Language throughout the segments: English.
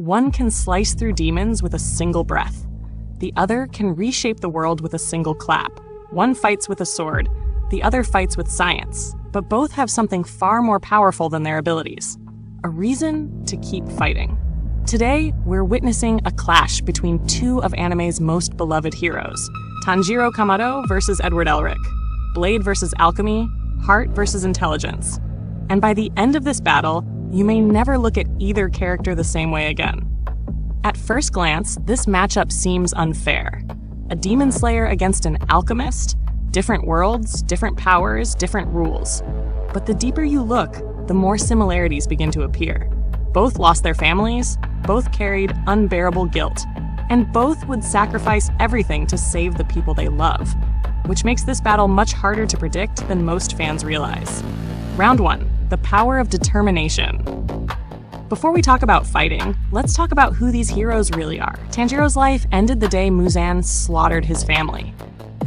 One can slice through demons with a single breath. The other can reshape the world with a single clap. One fights with a sword, the other fights with science, but both have something far more powerful than their abilities: a reason to keep fighting. Today, we're witnessing a clash between two of anime's most beloved heroes: Tanjiro Kamado versus Edward Elric, Blade versus Alchemy, Heart versus Intelligence. And by the end of this battle, you may never look at either character the same way again. At first glance, this matchup seems unfair. A demon slayer against an alchemist? Different worlds, different powers, different rules. But the deeper you look, the more similarities begin to appear. Both lost their families, both carried unbearable guilt, and both would sacrifice everything to save the people they love, which makes this battle much harder to predict than most fans realize. Round 1, the power of determination. Before we talk about fighting, let's talk about who these heroes really are. Tanjiro's life ended the day Muzan slaughtered his family.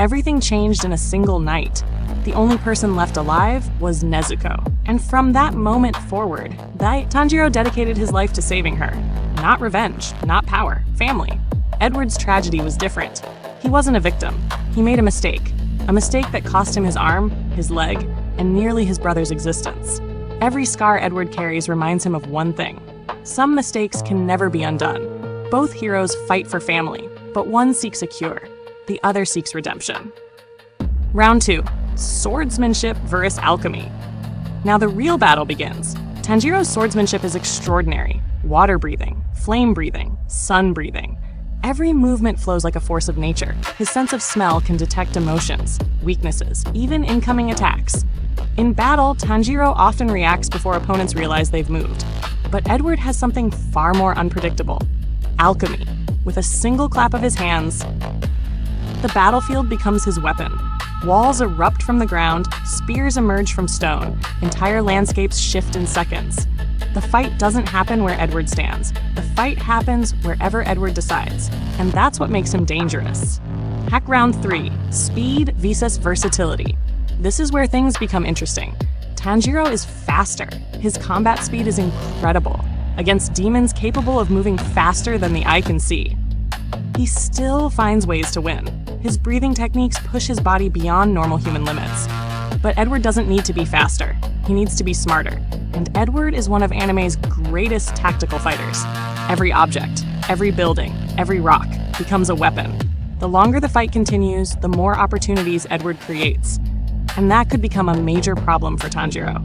Everything changed in a single night. The only person left alive was Nezuko. And from that moment forward, Tanjiro dedicated his life to saving her. Not revenge, not power, family. Edward's tragedy was different. He wasn't a victim. He made a mistake that cost him his arm, his leg, and nearly his brother's existence. Every scar Edward carries reminds him of one thing: some mistakes can never be undone. Both heroes fight for family, but one seeks a cure. The other seeks redemption. Round 2, swordsmanship versus alchemy. Now the real battle begins. Tanjiro's swordsmanship is extraordinary. Water breathing, flame breathing, sun breathing. Every movement flows like a force of nature. His sense of smell can detect emotions, weaknesses, even incoming attacks. In battle, Tanjiro often reacts before opponents realize they've moved. But Edward has something far more unpredictable: alchemy. With a single clap of his hands, the battlefield becomes his weapon. Walls erupt from the ground, spears emerge from stone, entire landscapes shift in seconds. The fight doesn't happen where Edward stands. The fight happens wherever Edward decides, and that's what makes him dangerous. Hack round 3, speed versus versatility. This is where things become interesting. Tanjiro is faster. His combat speed is incredible, against demons capable of moving faster than the eye can see. He still finds ways to win. His breathing techniques push his body beyond normal human limits. But Edward doesn't need to be faster. He needs to be smarter. And Edward is one of anime's greatest tactical fighters. Every object, every building, every rock becomes a weapon. The longer the fight continues, the more opportunities Edward creates. And that could become a major problem for Tanjiro.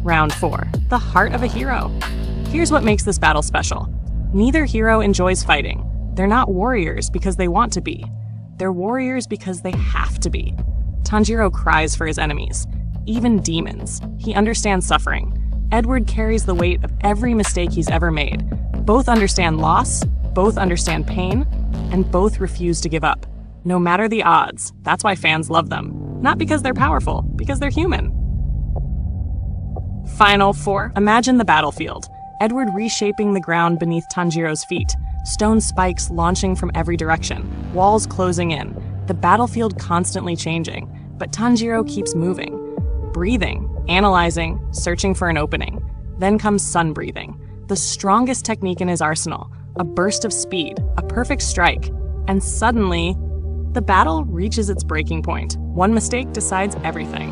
Round 4, the heart of a hero. Here's what makes this battle special. Neither hero enjoys fighting. They're not warriors because they want to be. They're warriors because they have to be. Tanjiro cries for his enemies, even demons. He understands suffering. Edward carries the weight of every mistake he's ever made. Both understand loss, both understand pain, and both refuse to give up. No matter the odds. That's why fans love them. Not because they're powerful, because they're human. Final 4. Imagine the battlefield. Edward reshaping the ground beneath Tanjiro's feet. Stone spikes launching from every direction. Walls closing in. The battlefield constantly changing. But Tanjiro keeps moving. Breathing, analyzing, searching for an opening. Then comes sun breathing. The strongest technique in his arsenal. A burst of speed. A perfect strike. And suddenly, the battle reaches its breaking point. One mistake decides everything.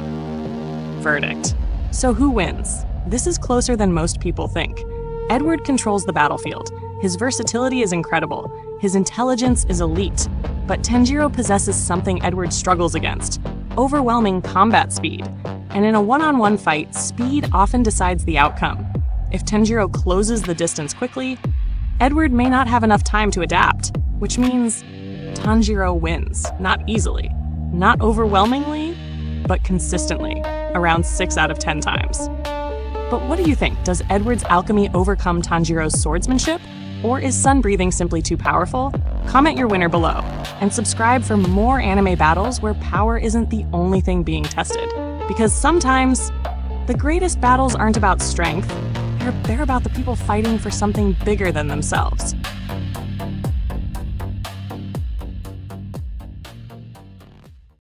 Verdict. So who wins? This is closer than most people think. Edward controls the battlefield. His versatility is incredible. His intelligence is elite. But Tanjiro possesses something Edward struggles against: overwhelming combat speed. And in a one-on-one fight, speed often decides the outcome. If Tanjiro closes the distance quickly, Edward may not have enough time to adapt, which means Tanjiro wins, not easily, not overwhelmingly, but consistently, around 6 out of 10 times. But what do you think? Does Edward's alchemy overcome Tanjiro's swordsmanship? Or is sun breathing simply too powerful? Comment your winner below, and subscribe for more anime battles where power isn't the only thing being tested. Because sometimes, the greatest battles aren't about strength, they're about the people fighting for something bigger than themselves.